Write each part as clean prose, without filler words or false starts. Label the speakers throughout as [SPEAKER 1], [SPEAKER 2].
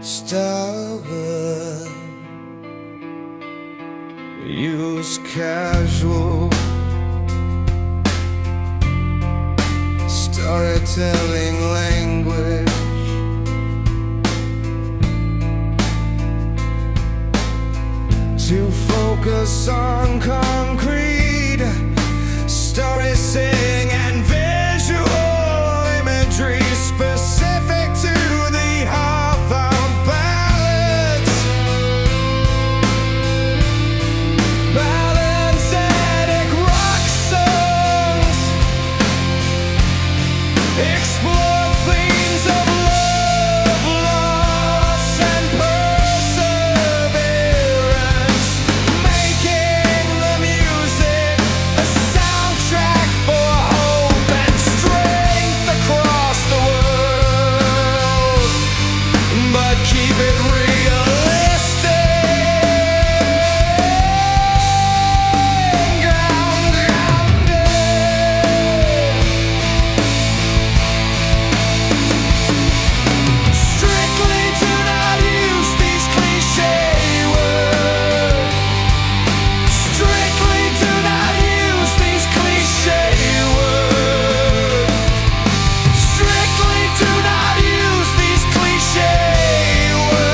[SPEAKER 1] stubborn. Use casual storytelling language to focus on concrete story, sing and visual imagery specific to the Hawthorne ballads. Balancedic rock songs explore themes of love, loss and perseverance, making the music a soundtrack for hope and strength across the world. But keep it realistic, grounded. Strictly do not use these cliché words. Strictly do not use these cliché words. Strictly do not use these cliché words.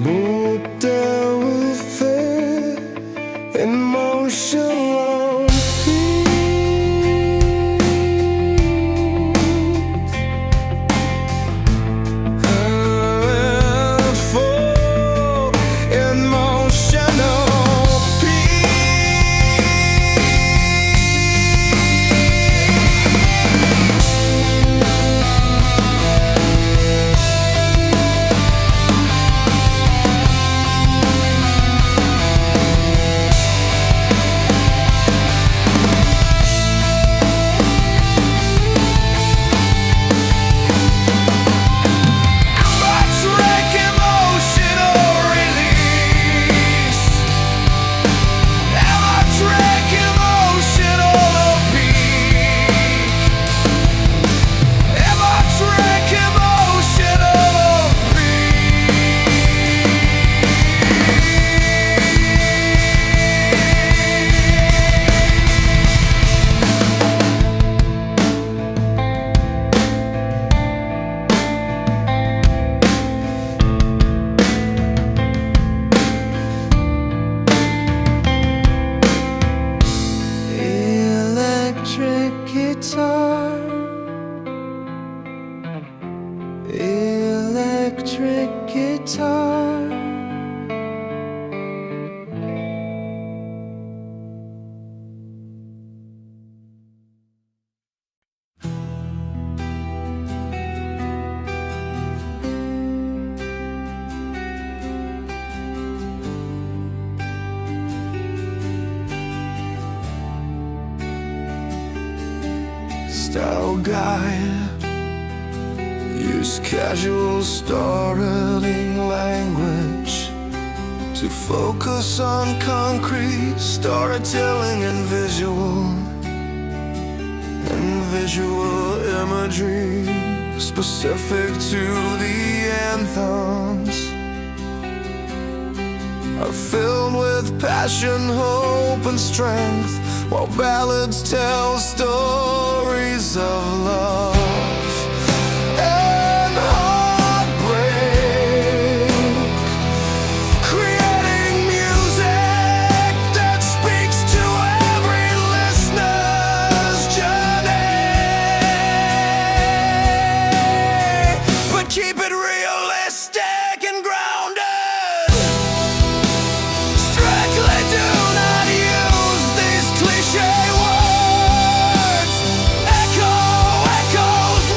[SPEAKER 1] Model will fit emotional peace. For emotional electric emotional release. Electric emotional peak. Electric emotional electric guitar. Electric guitar. Style guide. Use casual storytelling language to focus on concrete storytelling and visual imagery specific to the anthems are filled with passion, hope and strength, while ballads tell stories of love and heartbreak, creating music that speaks to every listener's journey. But keep it realistic and grounded. Strictly do not use these cliché words. Echoes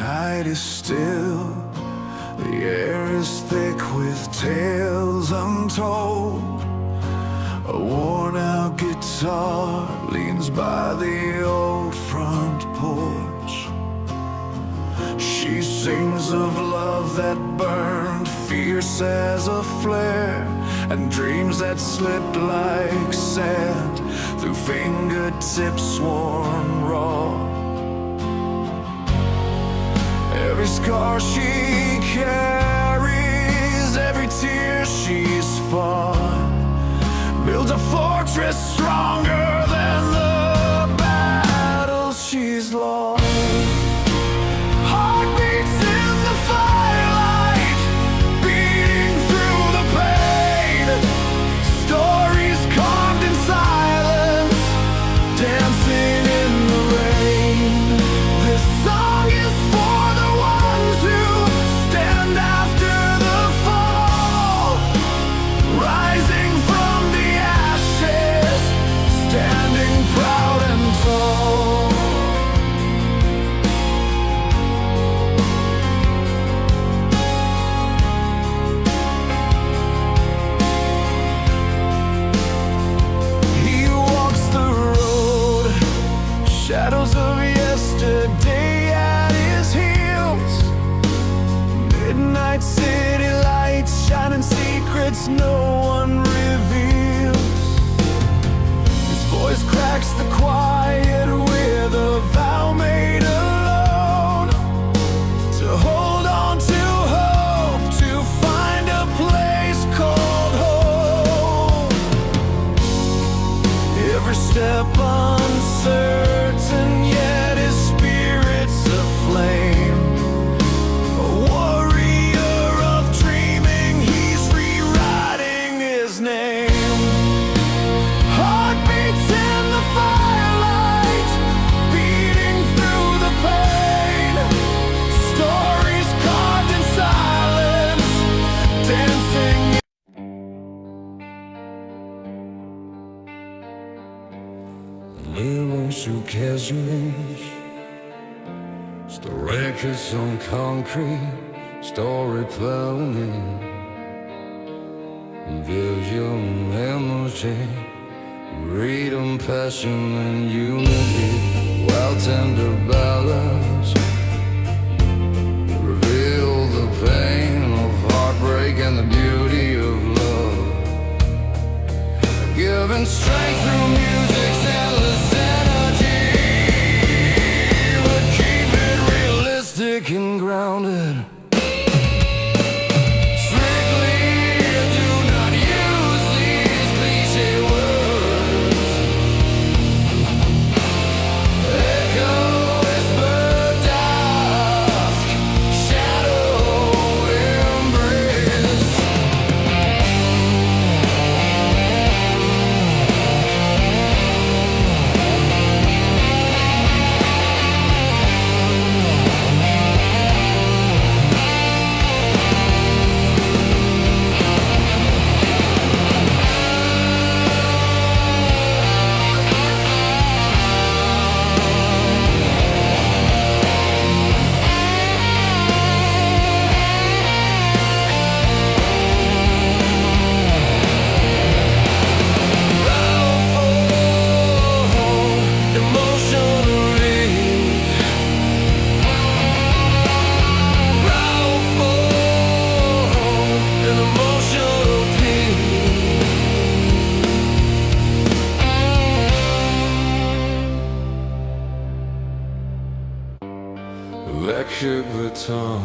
[SPEAKER 1] night is still, the air is thick with tales untold. A worn-out guitar leans by the old front porch. She sings of love that burned fierce as a flare, and dreams that slipped like sand through fingertips worn raw. Every scar she carries, every tear she's fought, builds a fortress stronger than the battles she's lost. Heartbeats in the firelight, beating through the pain. Stories carved in silence, dancing in the rain. This song is for the ones who stand after the fall, rising from the ashes, standing proud and tall. He walks the road, shadows of yesterday at his heels. Midnight city lights shining secrets no one reveals. His voice cracks the quiet with a vow made alone, to hold on to hope, to find a place called home. Every step uncertain, yet his spirit's aflame. A warrior of dreaming, he's rewriting his name. Heartbeats in the firelight, beating through the pain. Stories carved in silence, dancing.
[SPEAKER 2] Lemons who casuals, still records on concrete, story plowing in. Vision, emoji, freedom, passion, and unity. Wild, tender ballads reveal the pain of heartbreak and the beauty of love, giving strength through music's endless energy. But keep it realistic and grounded. Strictly, do not use these cliché words. Echo, whisper, dusk, shadow, embrace. Electric baton.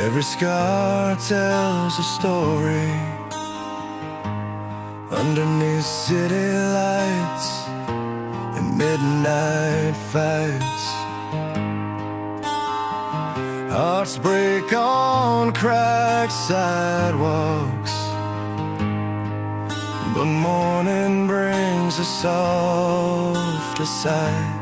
[SPEAKER 1] Every scar tells a story underneath city lights and midnight fights. Hearts break on cracked sidewalks, but morning brings a softer sight.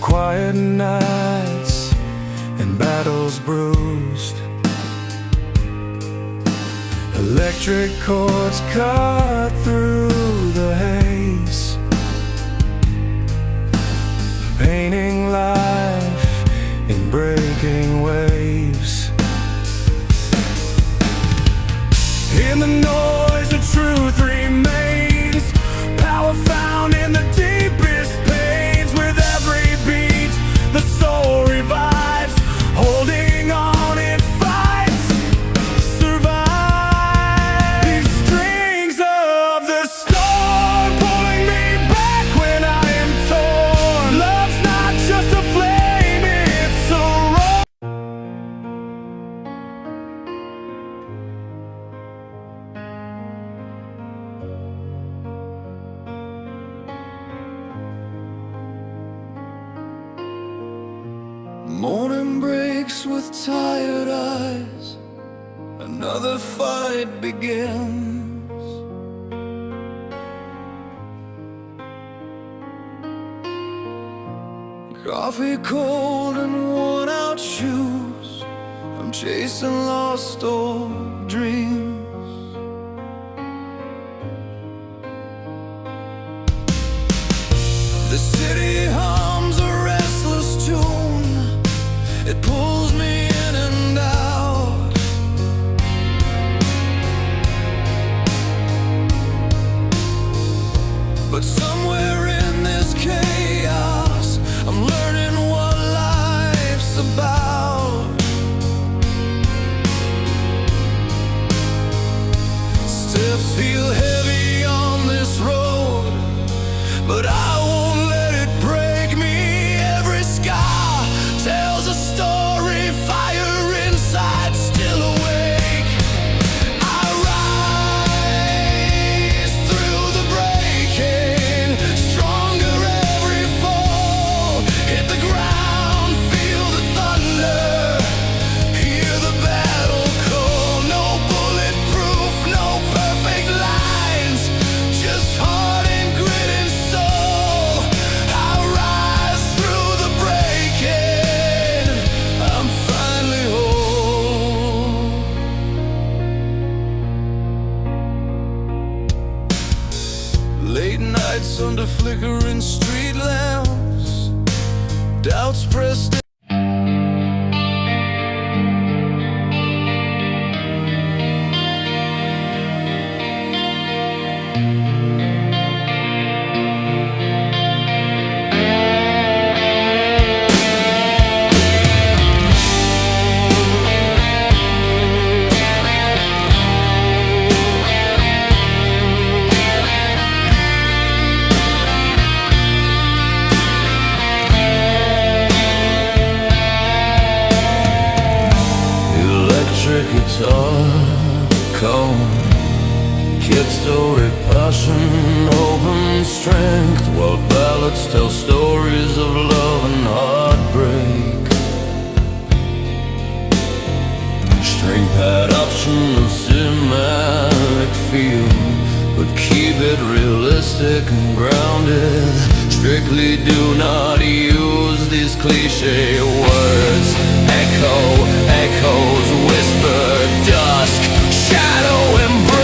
[SPEAKER 1] quiet nights and battles bruised. Electric cords cut through the haze, painting life in breaking waves. In the noise, the truth remains. Power found in the deepest pains. With every beat, the soul revives. Holding on, it fights, survives. These strings of the storm pulling me back when I am torn. Love's not just a flame, it's a roar. Morning breaks with tired eyes. Another fight begins. Coffee cold and worn out shoes. I'm chasing lost old dreams. The city hums a restless tune. It pulls me in and out. But somewhere in this chaos, I'm learning what life's about. Steps feel heavy on this road, but I won't let it break me. Every scar tells a story, fire inside still awake. I rise through the breaking, stronger every fall. Hit the ground, feel the thunder, hear the battle call. No bulletproof, no perfect lines, just heart and grit and soul. I rise through the breaking, I'm finally whole. Late nights under flickering street lamps, doubts pressed in. Electric guitar, cone, kid story, passion, hope and strength. While ballads tell stories of love and heartbreak. String pad optional cinematic feel, but keep it realistic and grounded. Strictly do not use these cliche words. Echo, echoes, whisper, dusk, shadow embrace.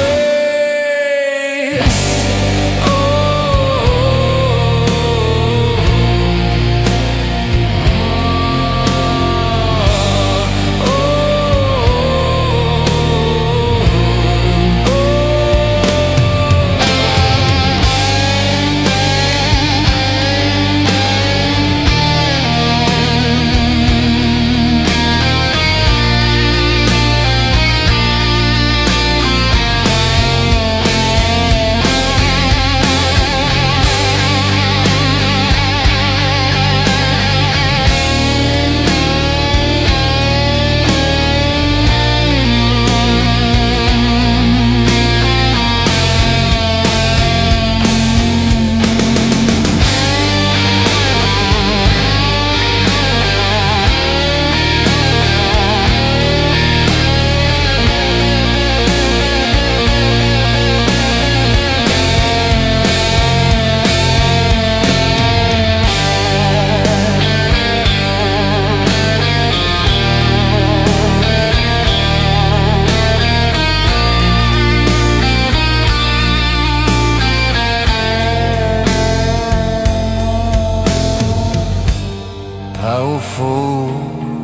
[SPEAKER 2] powerful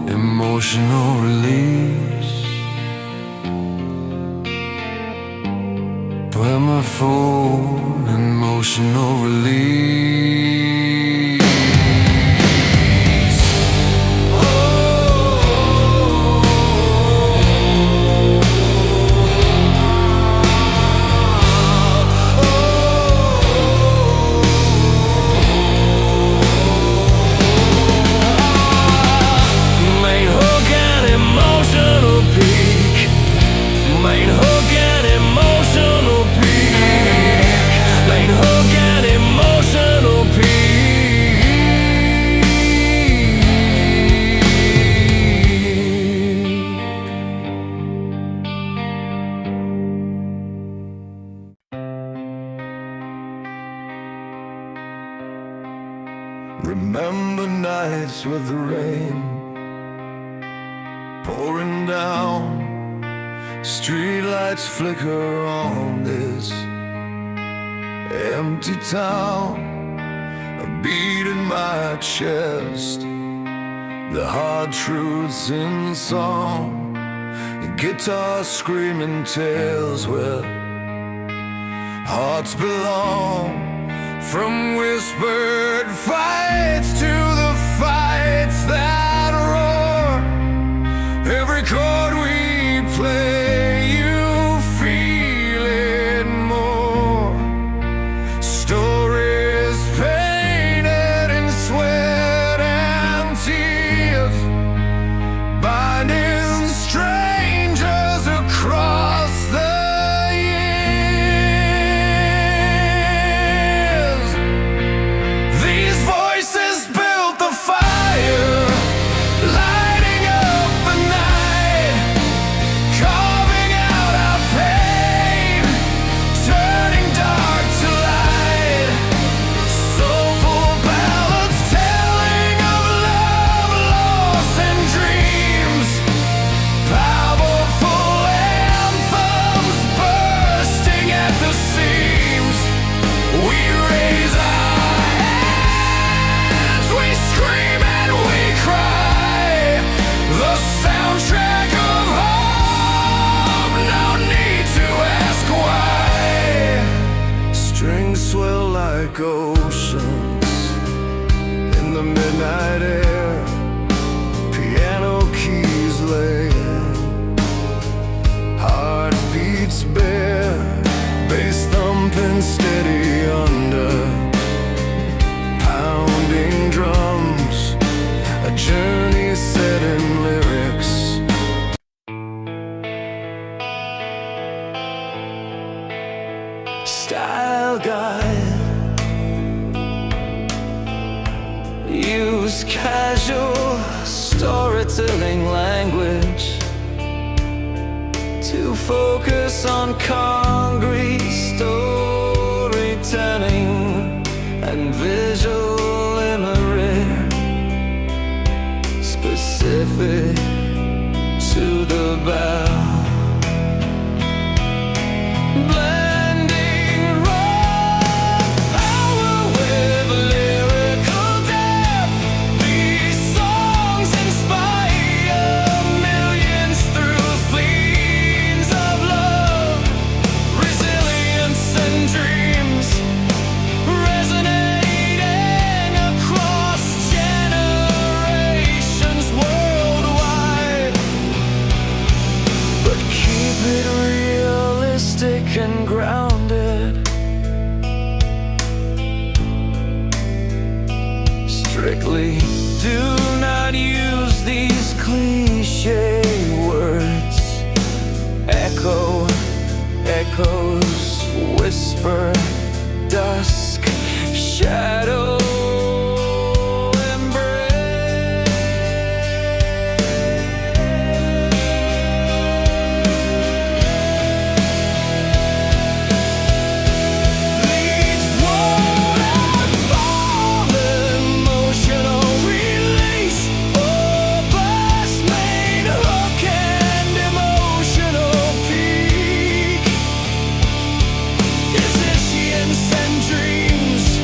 [SPEAKER 2] emotional release. Powerful emotional release. Main hook and emotional peak. Main hook and emotional peak. Main hook and emotional
[SPEAKER 1] Remember nights with the rain pouring down, streetlights flicker on this empty town. A beat in my chest, the hard truths in song. The guitar screaming tales where hearts belong. From whispered fights to the fights that roar. Every chord we play, you feel it more. Stories painted in sweat and tears, binding strangers across the years. These voices built the fire, lighting up the night, carving out our pain, turning dark to light. Soulful ballads telling of love, loss, and dreams. Powerful anthems bursting at the seams. We raise our hands, we scream and we cry. The soundtrack of hope, no need to ask why. Strings swell like oceans in the midnight air. Piano keys laying, heartbeats bare, bass thumping steady under pounding drums. A journey set in lyrics. Style guide, use casual storytelling language to focus on concrete storytelling and visual imagery specific to the bell. Blending raw power with lyrical depth. These songs inspire millions through themes of love, resilience, and dreams, resonating across generations worldwide. But keep it realistic and grounded. Strictly do not use these cliche words. Echo, echoes, whisper, dusk, shadow. Dreams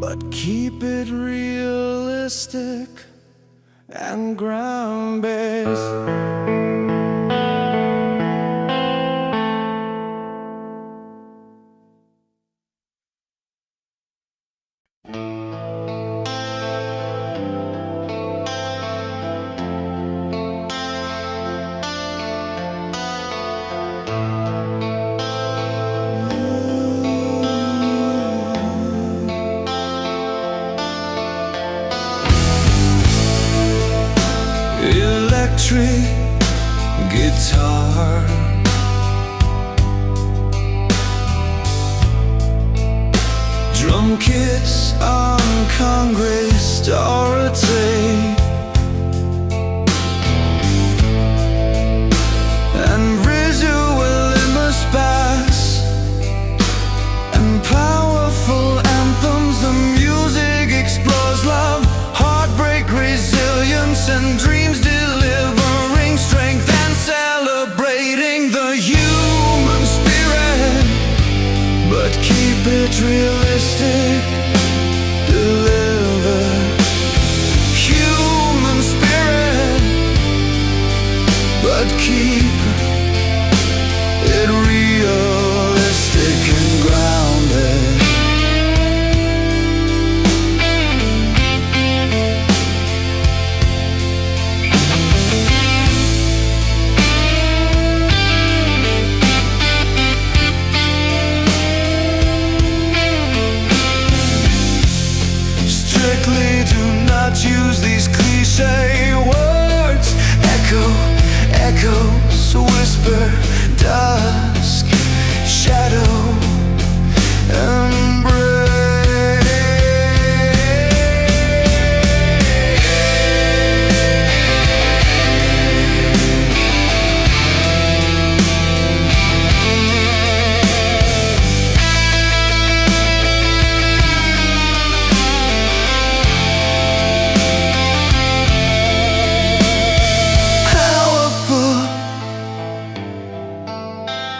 [SPEAKER 1] but keep it realistic and ground-based. Electric guitar, drum kits on Congress Dorothy, and visual image bass, and powerful anthems. The music explores love, heartbreak, resilience, and dreams, delivering strength and celebrating the human spirit, but keep it realistic. Deliver human spirit, but keep it realistic and grounded. Strictly do not use these cliche words. Echo, echoes, whisper, dusk, shadow,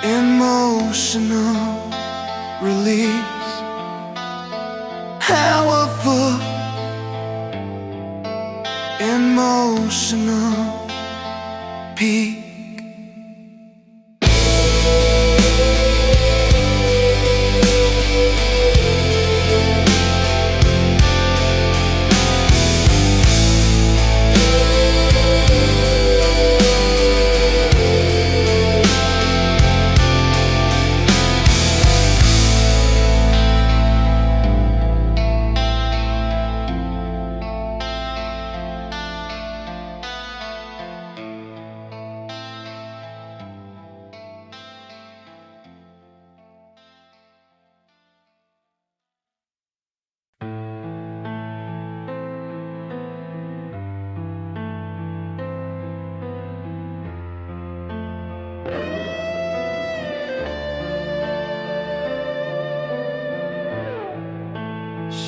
[SPEAKER 1] emotional release, powerful, emotional peak.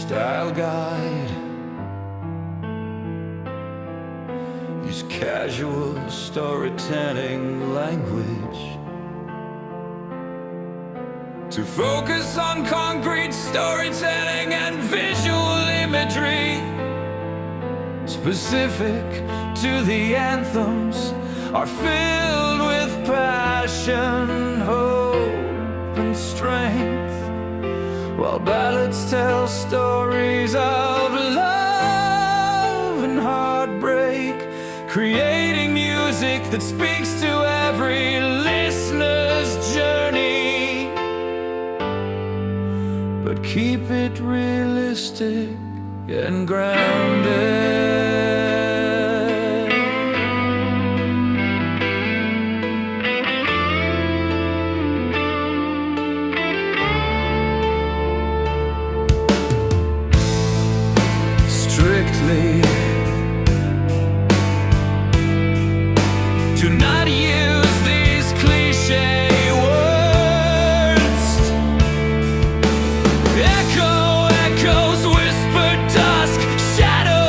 [SPEAKER 1] Style guide, use casual storytelling language to focus on concrete storytelling and visual imagery specific to the anthems, are filled with passion, hope, and strength, while ballads tell stories of love and heartbreak, creating music that speaks to every listener's journey, but keep it realistic and grounded. Do not use these cliche words. Echo, echoes, whisper, dusk, shadow.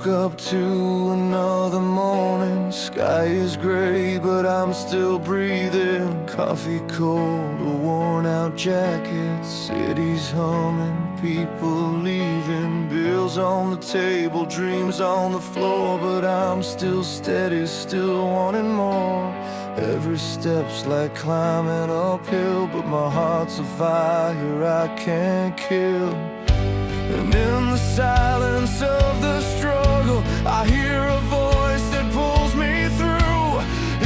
[SPEAKER 1] woke up to another morning. Sky is gray, but I'm still breathing. Coffee cold, a worn out jacket. City's humming, people leaving. Bills on the table, dreams on the floor. But I'm still steady, still wanting more. Every step's like climbing uphill, but my heart's a fire I can't kill. And in the silence of the struggle, I hear a voice that pulls me through.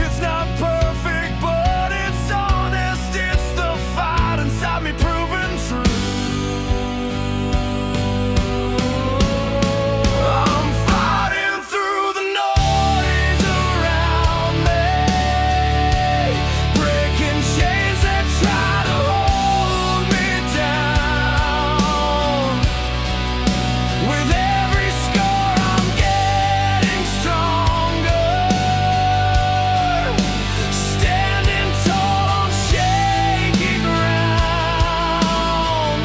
[SPEAKER 1] It's not perfect, but it's honest. It's the fight inside me proving true. I'm fighting through the noise around me, breaking chains that try to hold me down. With every scar I'm getting stronger, standing tall on shaky ground.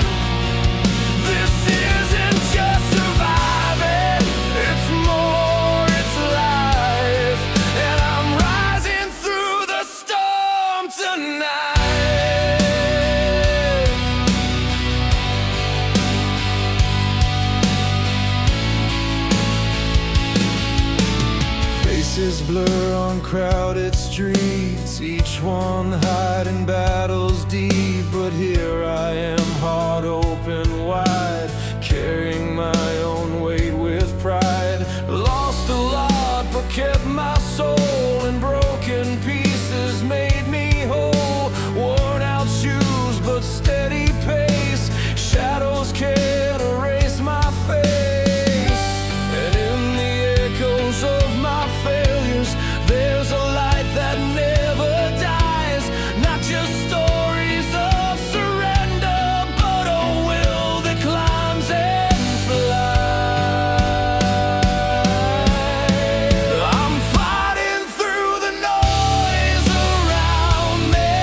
[SPEAKER 1] This isn't just surviving, it's more, it's life. And I'm rising through the storm tonight. Faces blur on crowded streets, each one hiding battles deep. But here I am, heart open wide, carrying my own weight with pride. Lost a lot, but kept my soul, and broken pieces made me whole. Worn out shoes, but steady pace. Shadows can't erase my face. And in the echoes of my failures, there's a light that never dies. Not just stories of surrender, but a will that climbs and flies. I'm fighting through the noise around me,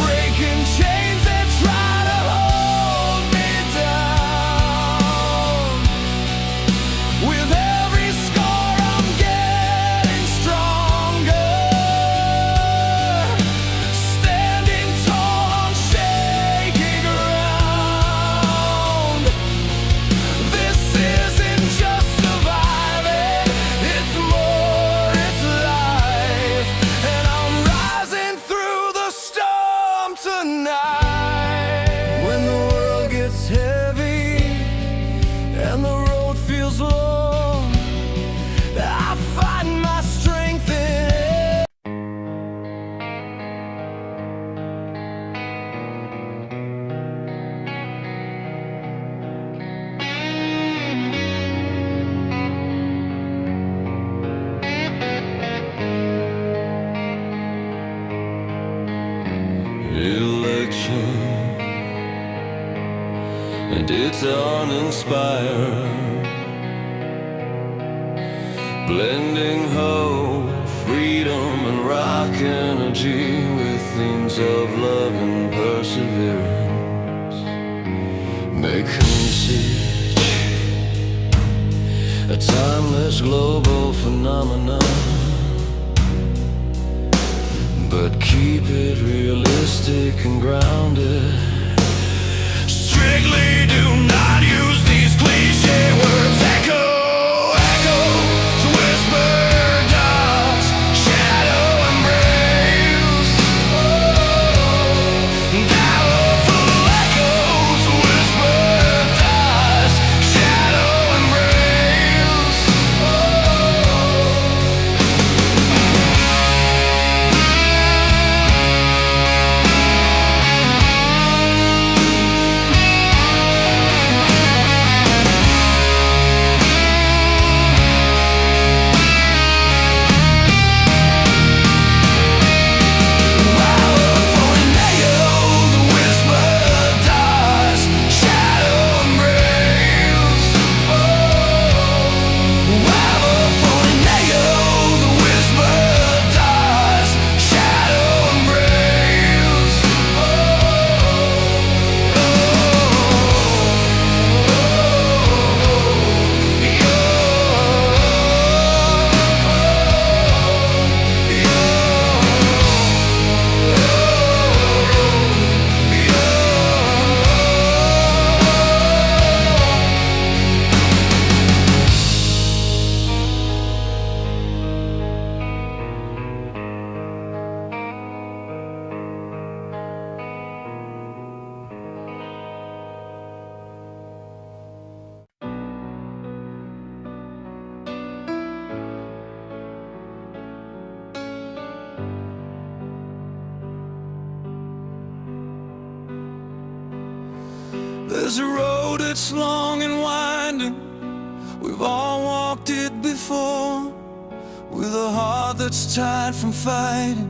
[SPEAKER 1] breaking chains that try to hold me down. With every scar I'm getting stronger, standing tall on shaky ground. This isn't just surviving, it's more, it's life. And I'm rising through the storm tonight. When the world gets heavy and the road feels long, I find my strength in
[SPEAKER 2] election, and it's uninspired, blending hope, freedom, and rock energy with themes of love and perseverance. Making message, a timeless global phenomenon, but keep it realistic and grounded. Strictly do not use these cliche words. Echo, echo, to whisper does, shadow embrace. Powerful echoes, whisper does, shadow embrace.
[SPEAKER 1] There's a road that's long and winding, we've all walked it before, with a heart that's tired from fighting,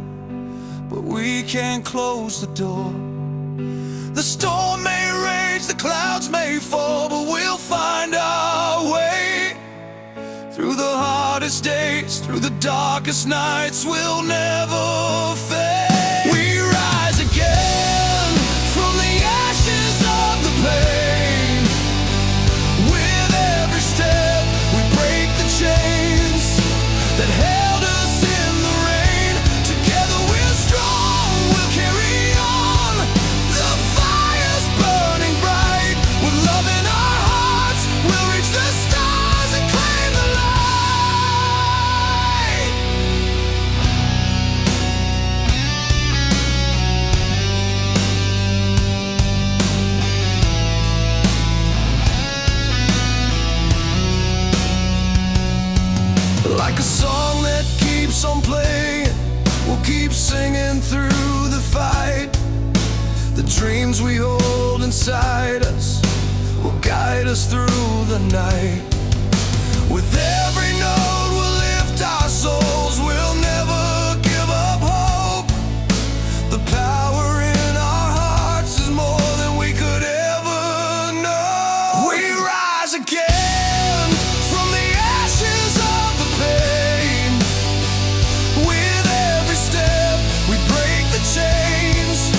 [SPEAKER 1] but we can't close the door. The storm may rage, the clouds may fall, but we'll find our way. Through the hardest days, through the darkest nights, we'll never fade. We rise again from the ashes of the pain. With every step, we break the chains that held us in the rain. Together we're strong, we'll carry on. The fire's burning bright. With love in our hearts, we'll reach the stars and claim the light. Like a song that keeps on playing, we'll keep singing through the fight. The dreams we hold inside us will guide us through the night. With every note we'll lift our souls, we'll never give up hope. The power in our hearts is more than we could ever know. We rise again from the ashes of the pain. With every step we break the chains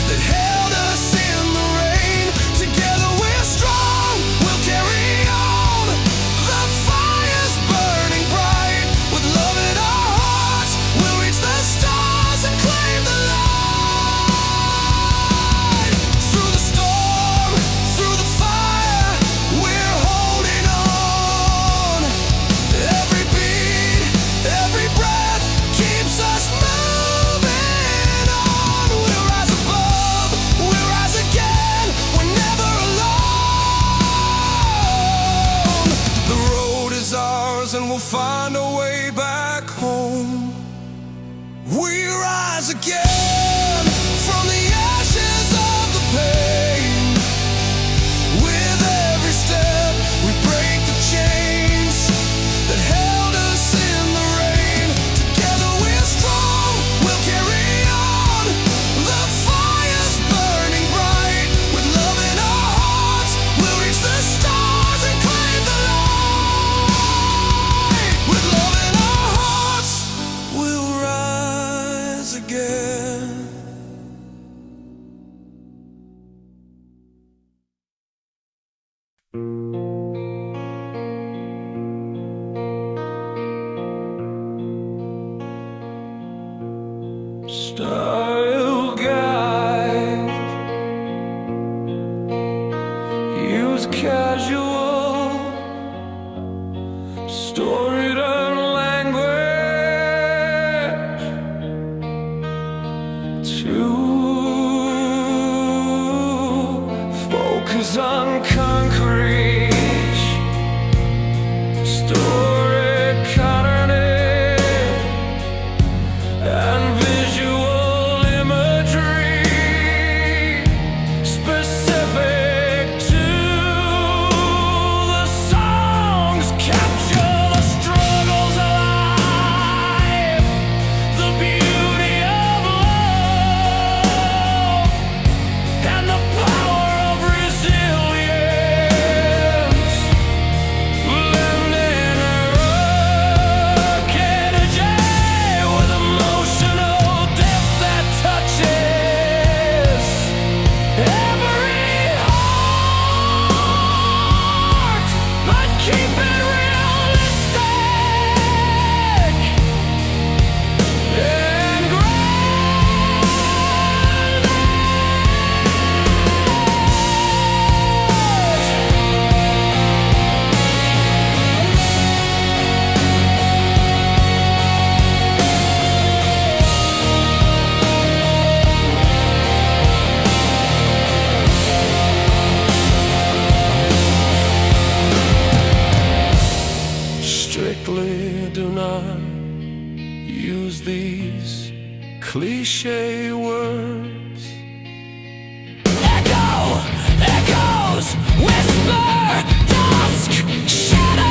[SPEAKER 1] that held us in the rain. Together we're strong, we'll carry on. The fire's burning bright. With love in our hearts, we'll reach the stars and claim the light. Through the storm, through the fire, we're holding on. Every beat, every breath keeps us moving on. We'll rise above, we'll rise again, we're never alone. The road is ours and we'll find a way back home. We rise again from the ashes of the pain. With every step we break the chains that held us in the rain. Together we're strong, we'll carry on. The fire's burning bright. With love in our hearts, we'll reach the stars and claim the light. With love in our hearts, we'll rise again. Style guide, use casual, storied language to focus on concrete, story carnage and visual imagery specific to the songs. Capture the struggles of life, the beauty of love, and the power of resilience. Blending rock energy with emotional depth that touches every heart, but keep it realistic and strictly do not use these cliche words. Echo, echo, whisper, dusk, shadow,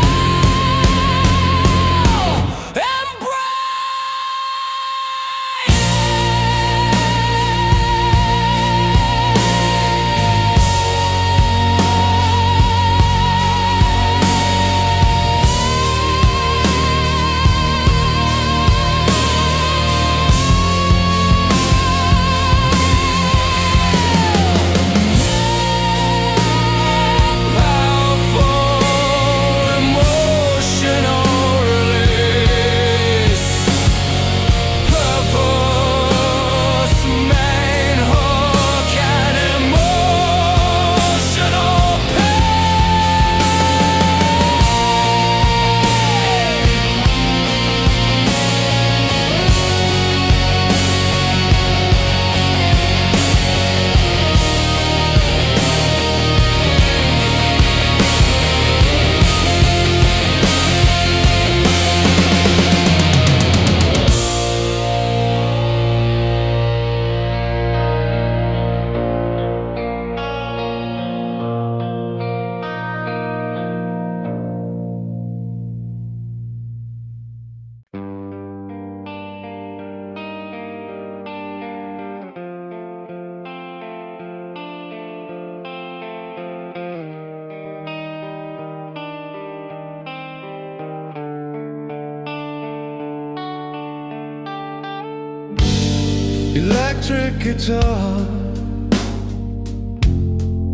[SPEAKER 3] electric guitar,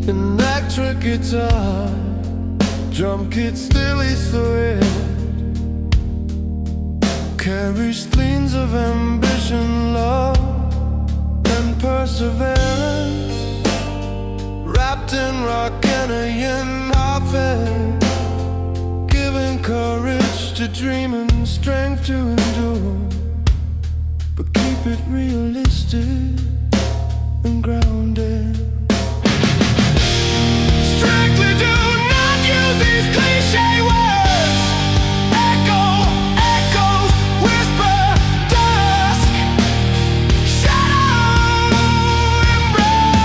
[SPEAKER 3] electric guitar, drum kit still is the red, carries streams of ambition, love, and perseverance, wrapped in rock and a yin outfit, giving courage to dream and strength to endure. But keep it realistic and grounded. Strictly do not use these cliche words. Echo, echoes, whisper, dusk, shadow, embrace.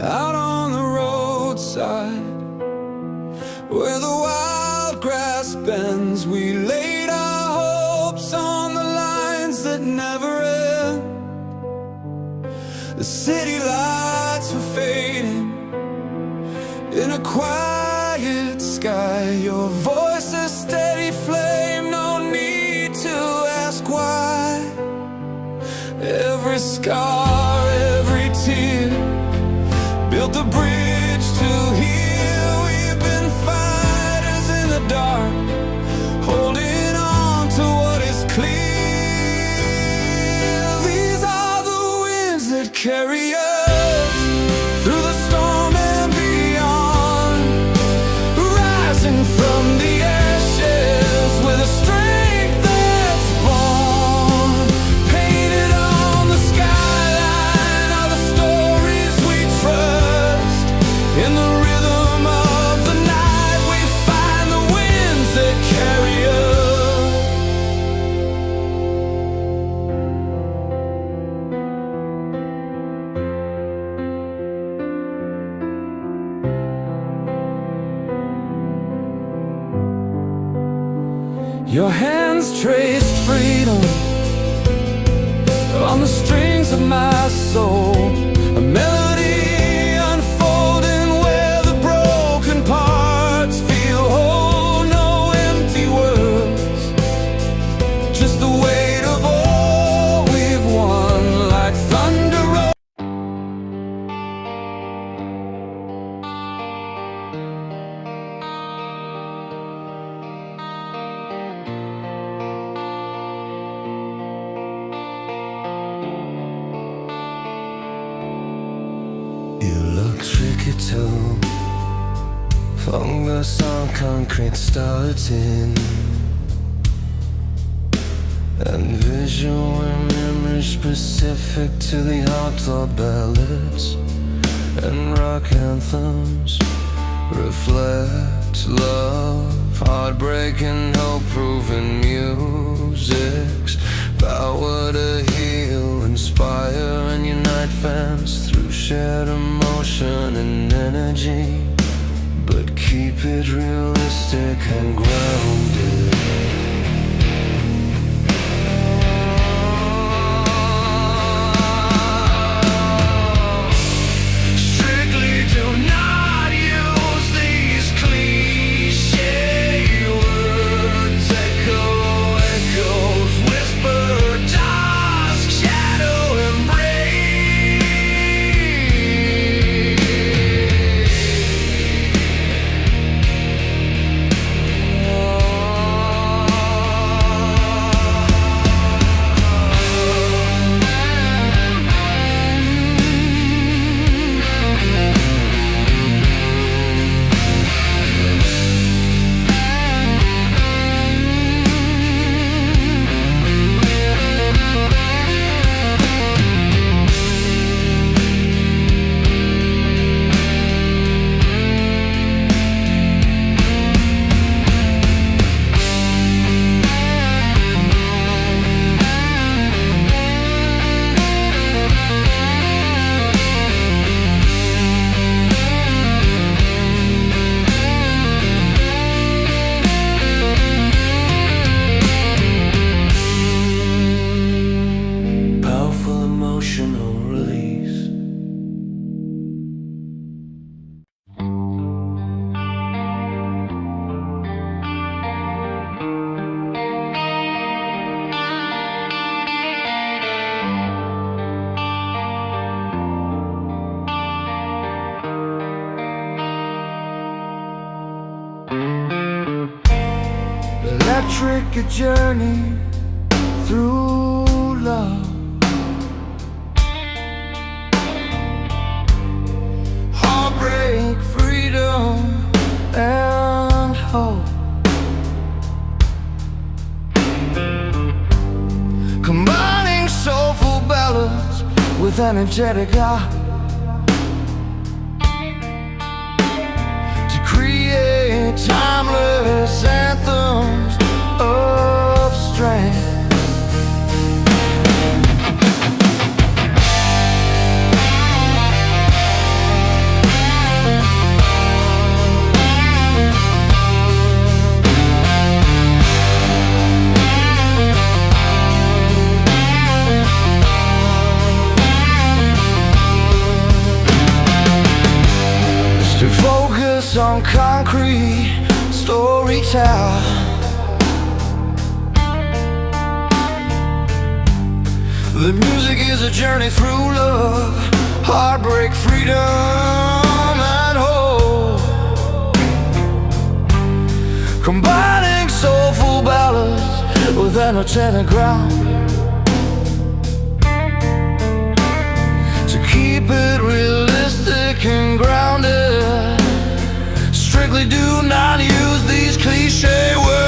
[SPEAKER 1] out on the roadside, where the wild grass bends, we laid our hopes on the lines that never end. The city lights were fading in a quiet sky. Your voice a steady flame, no need to ask why. Every scar, every tear built a bridge to here. We've been fighting
[SPEAKER 3] carry us through the storm and beyond, rising from the ashes with a strength that's born. Painted on the skyline are the stories we trust. In the rhythm of the night we find the winds that carry us. Your hands traced freedom on the strings of my soul, a melody unfolding where the broken parts feel whole. No empty words, just the weight of all we've won, like thunder.
[SPEAKER 4] You look tricky too. Fungus on concrete starting, and visual memory specific to the outlaw ballads and rock anthems. Reflect love, heartbreak and hope-proven music's power to heal, inspire and unite fans through shared emotion and energy, but keep it realistic and grounded.
[SPEAKER 3] Strictly do not use these cliché words. Echo, echoes, whisper, dusk, shadow, embrace.
[SPEAKER 4] Powerful emotional release.
[SPEAKER 3] Electric, a journey through love. Heartbreak, freedom, and hope. Combining soulful ballads with energetic art to create timeless anthems of strength. To focus on concrete storytell, the music is a journey through love, heartbreak, freedom, and hope. Combining soulful ballads with energetic ground simply do not use these cliche words.